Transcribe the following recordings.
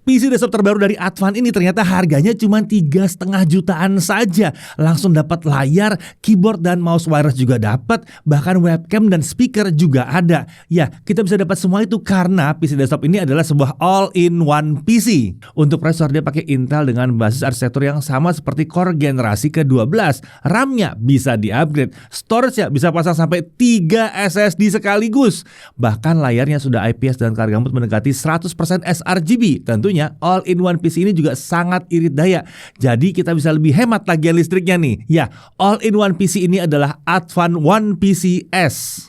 PC desktop terbaru dari Advan ini ternyata harganya cuma 3,5 jutaan saja. Langsung dapat layar, keyboard dan mouse wireless juga dapat, bahkan webcam dan speaker juga ada. Ya, kita bisa dapat semua itu karena PC desktop ini adalah sebuah all-in-one PC. Untuk prosesor dia pakai Intel dengan basis arsitektur yang sama seperti Core generasi ke-12. RAM-nya bisa di-upgrade, storage-nya bisa pasang sampai 3 SSD sekaligus. Bahkan layarnya sudah IPS dan kadar gambut mendekati 100% sRGB. Tentunya all-in-one PC ini juga sangat irit daya. Jadi kita bisa lebih hemat tagihan listriknya nih. Ya, all-in-one PC ini adalah Advan One PC S.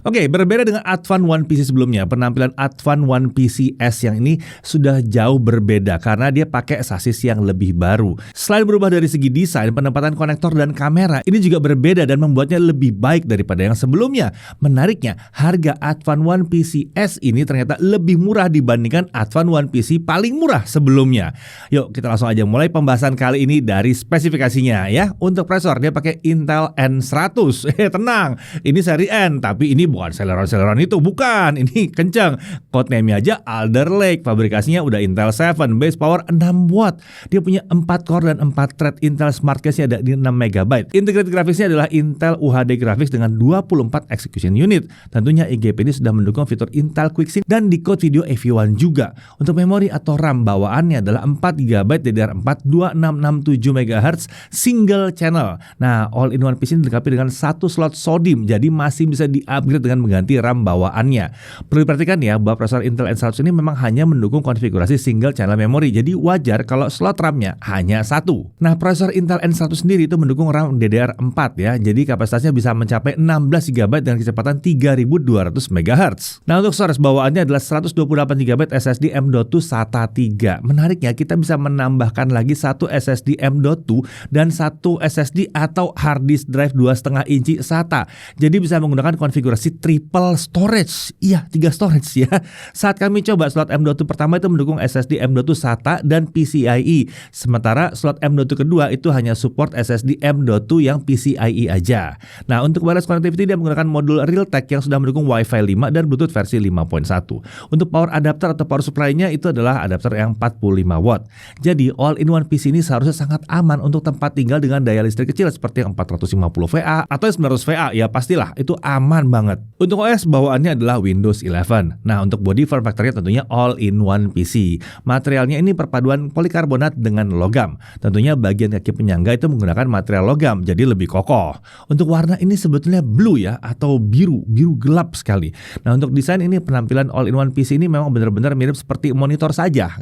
Oke, berbeda dengan Advan One PC sebelumnya, penampilan Advan One PC S yang ini sudah jauh berbeda karena dia pakai sasis yang lebih baru. Selain berubah dari segi desain, penempatan konektor dan kamera ini juga berbeda dan membuatnya lebih baik daripada yang sebelumnya. Menariknya, harga Advan One PC S ini ternyata lebih murah dibandingkan Advan One PC paling murah sebelumnya. Yuk, kita langsung aja mulai pembahasan kali ini dari spesifikasinya ya. Untuk prosesor dia pakai Intel N100. Tenang, ini seri N, tapi ini bukan Celeron itu, bukan. Ini kencang. Codename-nya aja Alder Lake. Fabrikasinya udah Intel 7, base power 6 watt. Dia punya 4 core dan 4 thread. Intel Smart Cache-nya ada di 6 MB. Integrated graphicsnya adalah Intel UHD Graphics dengan 24 execution unit. Tentunya IGP ini sudah mendukung fitur Intel QuickSync dan decode video AV1 juga. Untuk memori atau RAM bawaannya adalah 4 GB DDR4 2667 MHz single channel. Nah, all-in-one PC ini dilengkapi dengan 1 slot SODIMM, jadi masih bisa di-upgrade dengan mengganti RAM bawaannya. Perlu diperhatikan ya bahwa prosesor Intel N100 ini memang hanya mendukung konfigurasi single channel memory, jadi wajar kalau slot RAM-nya hanya 1. Nah, prosesor Intel N100 sendiri itu mendukung RAM DDR4 ya, jadi kapasitasnya bisa mencapai 16 GB dengan kecepatan 3200 MHz. Nah, untuk storage bawaannya adalah 128 GB SSD M.2 SATA 3. Menariknya, kita bisa menambahkan lagi satu SSD M.2 dan satu SSD atau hard disk drive 2,5 inci SATA. Jadi bisa menggunakan konfigurasi triple storage. Iya, 3 storage ya. Saat kami coba slot M.2 pertama itu mendukung SSD M.2 SATA dan PCIe. Sementara slot M.2 kedua itu hanya support SSD M.2 yang PCIe aja. Nah, untuk wireless connectivity dia menggunakan modul Realtek yang sudah mendukung Wi-Fi 5 dan Bluetooth versi 5.1. Untuk power adapter atau power supply-nya itu adalah adapter yang 45 watt. Jadi all-in-one PC ini seharusnya sangat aman untuk tempat tinggal dengan daya listrik kecil seperti yang 450 VA atau 900 VA. Ya pastilah itu aman banget. Untuk OS bawaannya adalah Windows 11. Nah, untuk body form factor-nya tentunya all-in-one PC. Materialnya ini perpaduan polikarbonat dengan logam. Tentunya bagian kaki penyangga itu menggunakan material logam, jadi lebih kokoh. Untuk warna ini sebetulnya blue ya, atau biru gelap sekali. Nah, untuk desain ini penampilan all-in-one PC ini memang benar-benar mirip seperti monitor saja.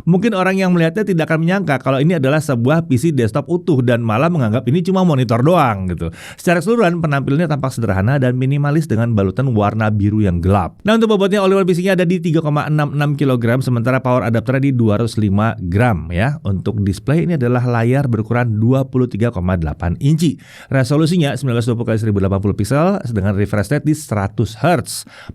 Mungkin orang yang melihatnya tidak akan menyangka kalau ini adalah sebuah PC desktop utuh dan malah menganggap ini cuma monitor doang gitu. Secara keseluruhan penampilannya tampak sederhana dan minimalis dengan balutan warna biru yang gelap. Nah, untuk bobotnya all-in-one PC-nya ada di 3,66 kg, sementara power adapternya di 205 gram ya. Untuk display ini adalah layar berukuran 23,8 inci. Resolusinya 1920x1080 pixel dengan refresh rate di 100 Hz.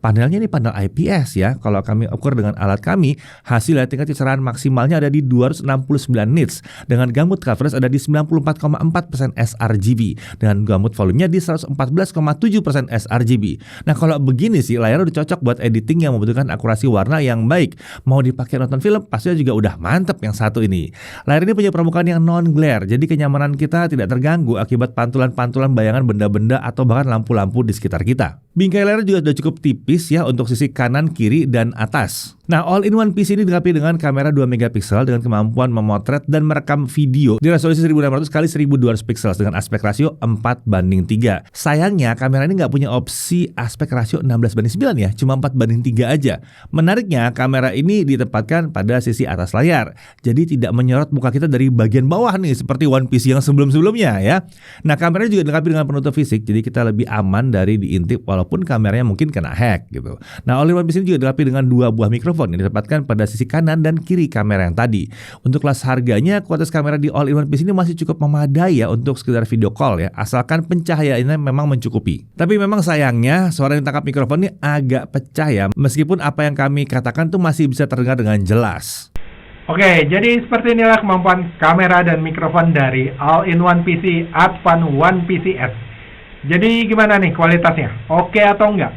Panelnya ini panel IPS ya. Kalau kami ukur dengan alat kami, hasilnya tingkat kecerahan maksimalnya ada di 269 nits. Dengan gamut coverage ada di 94,4% sRGB. Dengan gamut volumenya di 114,7% sRGB. Nah, kalau begini sih layar udah cocok buat editing yang membutuhkan akurasi warna yang baik. Mau dipakai nonton film pastinya juga udah mantep yang satu ini. Layar ini punya permukaan yang non-glare, jadi kenyamanan kita tidak terganggu akibat pantulan-pantulan bayangan benda-benda atau bahkan lampu-lampu di sekitar kita. Bingkai layar juga sudah cukup tipis ya untuk sisi kanan, kiri, dan atas. Nah, all-in-one PC ini dilengkapi dengan kamera 2 megapiksel dengan kemampuan memotret dan merekam video di resolusi 1600x1200 pixels dengan aspek rasio 4:3. Sayangnya kamera ini nggak punya opsi aspek rasio 16:9 ya, cuma 4:3 aja. Menariknya kamera ini ditempatkan pada sisi atas layar, jadi tidak menyorot muka kita dari bagian bawah nih seperti One PC yang sebelum-sebelumnya ya. Nah, kameranya juga dilengkapi dengan penutup fisik, jadi kita lebih aman dari diintip walaupun kameranya mungkin kena hack gitu. Nah, all-in-one PC ini juga dilengkapi dengan 2 buah mikrofon yang ditempatkan pada sisi kanan dan kiri kamera yang tadi. Untuk kelas harganya, kualitas kamera di all-in-one PC ini masih cukup memadai ya untuk sekedar video call ya, asalkan pencahayaannya memang mencukupi. Tapi memang sayangnya suara yang ditangkap mikrofon ini agak pecah ya, meskipun apa yang kami katakan tuh masih bisa terdengar dengan jelas. Oke, jadi seperti inilah kemampuan kamera dan mikrofon dari all-in-one PC Advan One PC S. Jadi gimana nih kualitasnya? Oke atau enggak?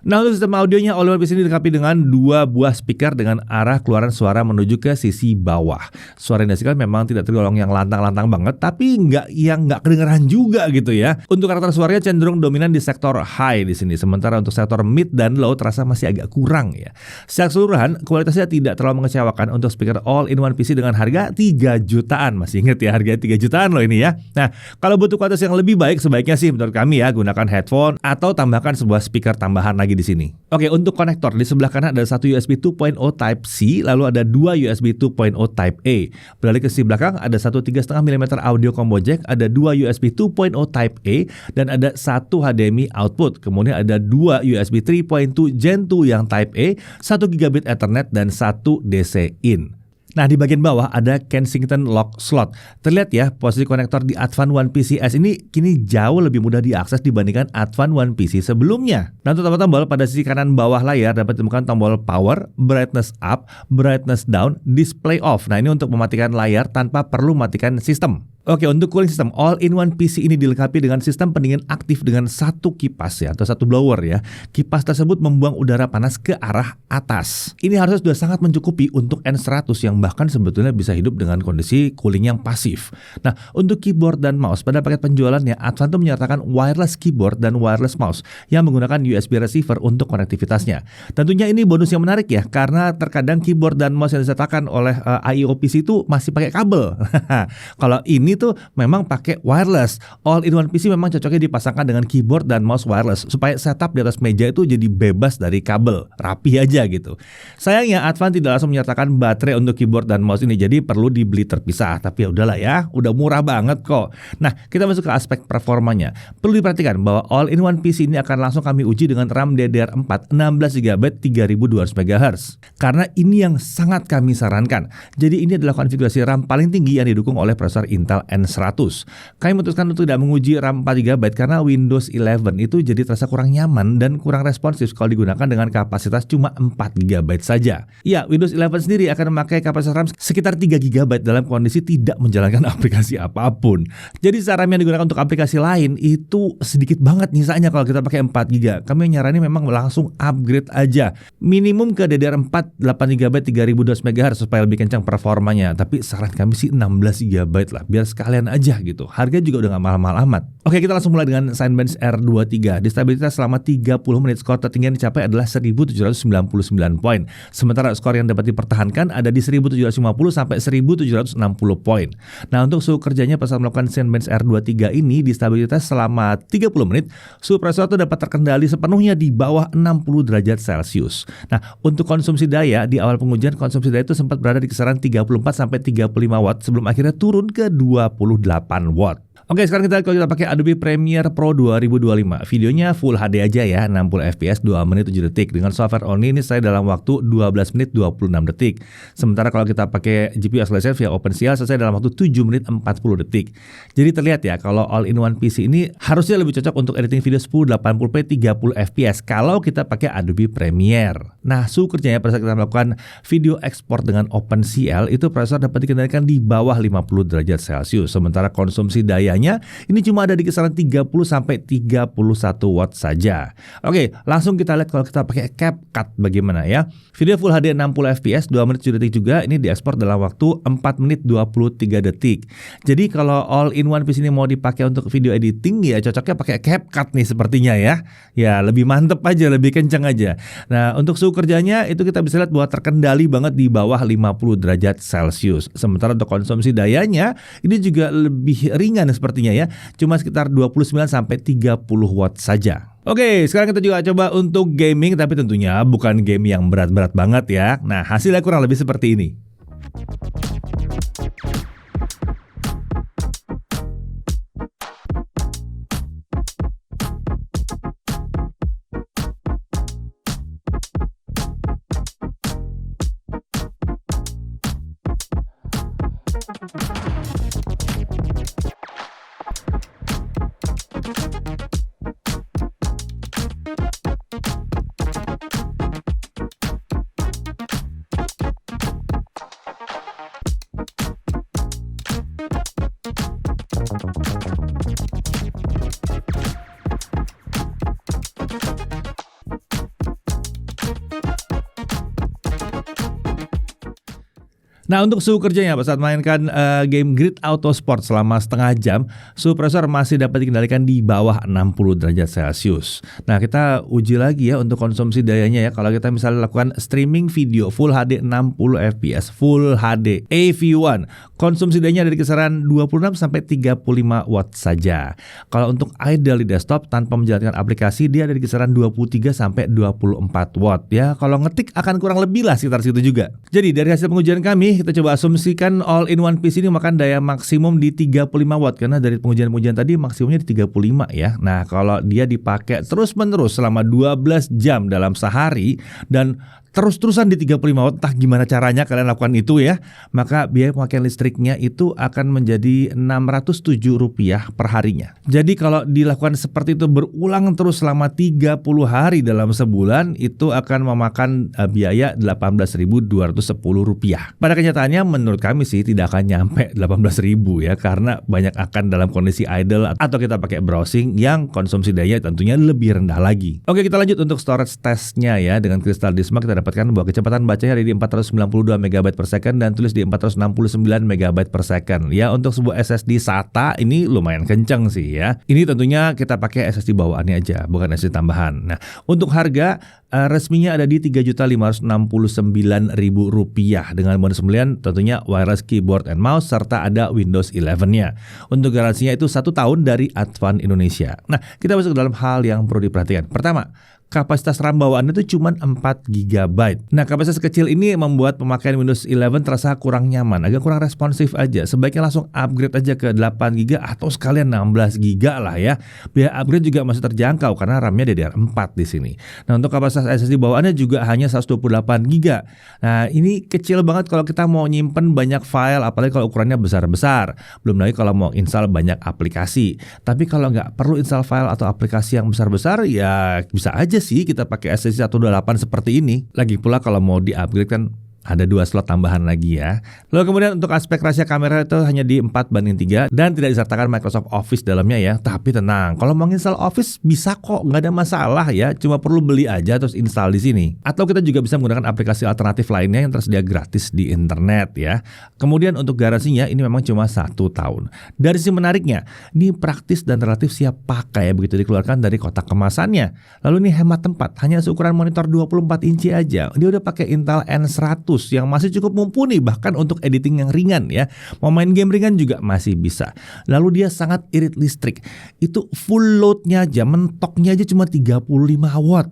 Nah, untuk sistem audionya, all-in-one PC ini dilengkapi dengan 2 buah speaker dengan arah keluaran suara menuju ke sisi bawah. Suara yang dihasilkan memang tidak tergolong yang lantang-lantang banget, tapi nggak kedengeran juga gitu ya. Untuk karakter suaranya cenderung dominan di sektor high di sini, sementara untuk sektor mid dan low terasa masih agak kurang ya. Secara keseluruhan, kualitasnya tidak terlalu mengecewakan untuk speaker all-in-one PC dengan harga 3 jutaan. Masih inget ya, harga 3 jutaan loh ini ya. Nah, kalau butuh kualitas yang lebih baik, sebaiknya sih menurut kami ya gunakan headphone atau tambahkan sebuah speaker tambahan lagi di sini. Oke, untuk konektor di sebelah kanan ada satu USB 2.0 Type C, lalu ada 2 USB 2.0 Type A. Beralih ke sisi belakang ada satu 3,5 mm audio combo jack, ada 2 USB 2.0 Type A, dan ada satu HDMI output. Kemudian ada 2 USB 3.2 Gen 2 yang Type A, 1 GB Ethernet, dan 1 DC in. Nah, di bagian bawah ada Kensington lock slot. Terlihat ya, posisi konektor di Advan One PC S ini kini jauh lebih mudah diakses dibandingkan Advan One PC sebelumnya. Nah, untuk tombol-tombol pada sisi kanan bawah layar dapat ditemukan tombol power, brightness up, brightness down, display off. Nah, ini untuk mematikan layar tanpa perlu matikan sistem. Oke, untuk cooling system, all-in-one PC ini dilengkapi dengan sistem pendingin aktif dengan satu kipas ya, atau satu blower ya. Kipas tersebut membuang udara panas ke arah atas. Ini harusnya sudah sangat mencukupi untuk N100 yang bahkan sebetulnya bisa hidup dengan kondisi cooling yang pasif. Nah, untuk keyboard dan mouse, pada paket penjualannya, Advan itu menyertakan wireless keyboard dan wireless mouse yang menggunakan USB receiver untuk konektivitasnya. Tentunya ini bonus yang menarik ya, karena terkadang keyboard dan mouse yang disertakan oleh AIO PC itu masih pakai kabel. Kalau ini tuh memang pakai wireless. All-in-one PC memang cocoknya dipasangkan dengan keyboard dan mouse wireless supaya setup di atas meja itu jadi bebas dari kabel, rapi aja gitu. Sayangnya Advan tidak langsung menyertakan baterai untuk keyboard dan mouse ini, jadi perlu dibeli terpisah. Tapi ya udahlah ya, udah murah banget kok. Nah, kita masuk ke aspek performanya. Perlu diperhatikan bahwa all-in-one PC ini akan langsung kami uji dengan RAM DDR4 16GB 3200 MHz. Karena ini yang sangat kami sarankan. Jadi ini adalah konfigurasi RAM paling tinggi yang didukung oleh prosesor Intel N100. Kami memutuskan untuk tidak menguji RAM 4GB karena Windows 11 itu jadi terasa kurang nyaman dan kurang responsif kalau digunakan dengan kapasitas cuma 4GB saja. Ya, Windows 11 sendiri akan memakai kapasitas RAM sekitar 3GB dalam kondisi tidak menjalankan aplikasi apapun. Jadi RAM yang digunakan untuk aplikasi lain itu sedikit banget nyisanya kalau kita pakai 4GB. Kami nyaranin memang langsung upgrade aja. Minimum ke DDR4 8GB 3200 MHz supaya lebih kencang performanya. Tapi saran kami sih 16GB lah, biar sekalian aja gitu. Harga juga udah gak mahal-mahal amat. Oke, kita langsung mulai dengan Cinebench R23. Di stabilitas selama 30 menit, skor tertinggi yang dicapai adalah 1799 poin. Sementara skor yang dapat dipertahankan ada di 1750 sampai 1760 poin. Nah, untuk suhu kerjanya pas melakukan Cinebench R23 ini di stabilitas selama 30 menit, suhu prosesor itu dapat terkendali sepenuhnya di bawah 60 derajat Celcius. Nah, untuk konsumsi daya, di awal pengujian konsumsi daya itu sempat berada di kisaran 34 sampai 35 watt sebelum akhirnya turun ke 28 watt. Oke, sekarang kita lihat kalau kita pakai Adobe Premiere Pro 2025. Videonya Full HD aja ya, 60 fps 2 menit 7 detik. Dengan software only ini saya dalam waktu 12 menit 26 detik. Sementara kalau kita pakai GPU Accelerator via OpenCL selesai dalam waktu 7 menit 40 detik. Jadi terlihat ya, kalau all-in-one PC ini harusnya lebih cocok untuk editing video 1080p 30 fps kalau kita pakai Adobe Premiere. Nah, suhu kerjanya pada saat kita melakukan video ekspor dengan OpenCL itu prosesor dapat dikendalikan di bawah 50 derajat Celcius. Sementara konsumsi daya ini cuma ada di kisaran 30 sampai 31 watt saja. Oke, langsung kita lihat kalau kita pakai CapCut bagaimana ya. Video Full HD 60 fps 2 menit 7 detik juga ini diekspor dalam waktu 4 menit 23 detik. Jadi kalau all-in-one PC ini mau dipakai untuk video editing ya cocoknya pakai CapCut nih sepertinya ya. Ya, lebih mantep aja, lebih kencang aja. Nah, untuk suhu kerjanya itu kita bisa lihat bahwa terkendali banget di bawah 50 derajat Celcius. Sementara untuk konsumsi dayanya ini juga lebih ringan sepertinya ya, cuma sekitar 29 sampai 30 watt saja. Oke, sekarang kita juga coba untuk gaming, tapi tentunya bukan game yang berat-berat banget ya. Nah, hasilnya kurang lebih seperti ini. Nah, untuk suhu kerjanya saat mainkan game Grid Auto Sport selama setengah jam, suhu prosesor masih dapat dikendalikan di bawah 60 derajat Celcius. Nah, kita uji lagi ya untuk konsumsi dayanya ya. Kalau kita misalnya lakukan streaming video Full HD 60 fps, Full HD AV1, konsumsi dayanya dari kisaran 26 sampai 35 watt saja. Kalau untuk idle di desktop tanpa menjalankan aplikasi, dia ada di kisaran 23 sampai 24 watt ya. Kalau ngetik akan kurang lebih lah sekitar situ juga. Jadi dari hasil pengujian kami, kita coba asumsikan all-in-one PC ini makan daya maksimum di 35 watt karena dari pengujian-pengujian tadi maksimumnya di 35 ya. Nah, kalau dia dipakai terus-menerus selama 12 jam dalam sehari dan terus-terusan di 35 watt, entah gimana caranya kalian lakukan itu ya, maka biaya pemakaian listriknya itu akan menjadi Rp607 per harinya. Jadi kalau dilakukan seperti itu berulang terus selama 30 hari dalam sebulan, itu akan memakan biaya Rp18.210. Pada kenyataannya menurut kami sih tidak akan nyampe 18.000 ya, karena banyak akan dalam kondisi idle atau kita pakai browsing yang konsumsi daya tentunya lebih rendah lagi. Oke, kita lanjut untuk storage testnya ya. Dengan Crystal Disma kita dapatkan bahwa kecepatan bacanya ada di 492 MB per second dan tulis di 469 MB per second. Ya, untuk sebuah SSD SATA ini lumayan kencang sih ya. Ini tentunya kita pakai SSD bawaannya aja, bukan SSD tambahan. Nah, untuk harga resminya ada di Rp3.569.000 dengan bonus pembelian tentunya wireless keyboard and mouse serta ada Windows 11-nya. Untuk garansinya itu 1 tahun dari Advan Indonesia. Nah, kita masuk ke dalam hal yang perlu diperhatikan. Pertama, kapasitas RAM bawaannya itu cuma 4 GB. Nah, kapasitas kecil ini membuat pemakaian Windows 11 terasa kurang nyaman, agak kurang responsif aja. Sebaiknya langsung upgrade aja ke 8 GB atau sekalian 16 GB lah ya. Biaya upgrade juga masih terjangkau karena RAM-nya DDR4 di sini. Nah, untuk kapasitas SSD bawaannya juga hanya 128 GB. Nah, ini kecil banget kalau kita mau nyimpen banyak file, apalagi kalau ukurannya besar-besar. Belum lagi kalau mau install banyak aplikasi. Tapi kalau nggak perlu install file atau aplikasi yang besar-besar, ya bisa aja sih kita pakai SSD 128 seperti ini. Lagi pula kalau mau di-upgrade kan ada 2 slot tambahan lagi ya. Lalu kemudian untuk aspek rahasia kamera itu hanya di 4:3 dan tidak disertakan Microsoft Office dalamnya ya. Tapi tenang, kalau mau install Office bisa kok, nggak ada masalah ya. Cuma perlu beli aja terus install di sini. Atau kita juga bisa menggunakan aplikasi alternatif lainnya yang tersedia gratis di internet ya. Kemudian untuk garansinya ini memang cuma 1 tahun. Dari sisi menariknya, ini praktis dan relatif siap pakai begitu dikeluarkan dari kotak kemasannya. Lalu ini hemat tempat, hanya seukuran monitor 24 inci aja. Dia udah pakai Intel N100 yang masih cukup mumpuni bahkan untuk editing yang ringan ya. Mau main game ringan juga masih bisa. Lalu dia sangat irit listrik. Itu full loadnya aja, mentoknya aja cuma 35 watt.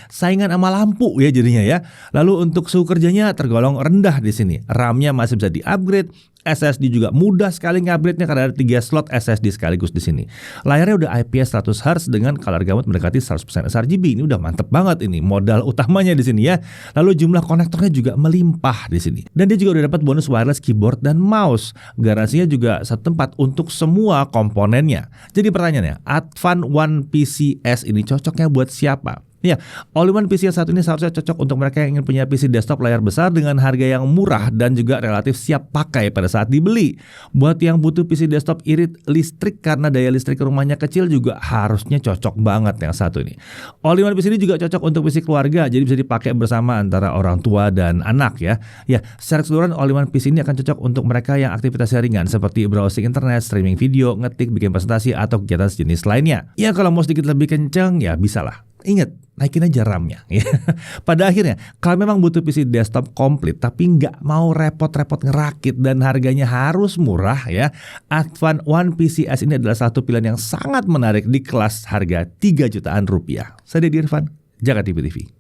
Saingan sama lampu ya jadinya ya. Lalu untuk suhu kerjanya tergolong rendah di sini. RAM-nya masih bisa di-upgrade. SSD juga mudah sekali ngupgrade-nya karena ada 3 slot SSD sekaligus di sini. Layarnya udah IPS 100Hz dengan color gamut mendekati 100% sRGB. Ini udah mantep banget ini, modal utamanya di sini ya. Lalu jumlah konektornya juga melimpah di sini. Dan dia juga udah dapat bonus wireless keyboard dan mouse. Garansinya juga satu tempat untuk semua komponennya. Jadi pertanyaannya, Advan One PC S ini cocoknya buat siapa? Ya, all-in-one PC yang satu ini seharusnya cocok untuk mereka yang ingin punya PC desktop layar besar dengan harga yang murah dan juga relatif siap pakai pada saat dibeli. Buat yang butuh PC desktop irit listrik karena daya listrik rumahnya kecil juga harusnya cocok banget yang satu ini. All-in-one PC ini juga cocok untuk PC keluarga, jadi bisa dipakai bersama antara orang tua dan anak ya. Ya, secara keseluruhan all-in-one PC ini akan cocok untuk mereka yang aktivitasnya ringan seperti browsing internet, streaming video, ngetik, bikin presentasi atau kegiatan sejenis lainnya. Ya, kalau mau sedikit lebih kenceng ya bisa lah. Ingat, naikin aja RAM-nya ya. Pada akhirnya, kalau memang butuh PC desktop komplit tapi nggak mau repot-repot ngerakit dan harganya harus murah ya, Advan One PC S ini adalah satu pilihan yang sangat menarik di kelas harga 3 jutaan rupiah. Saya Deddy Irfan, Jakarta TV.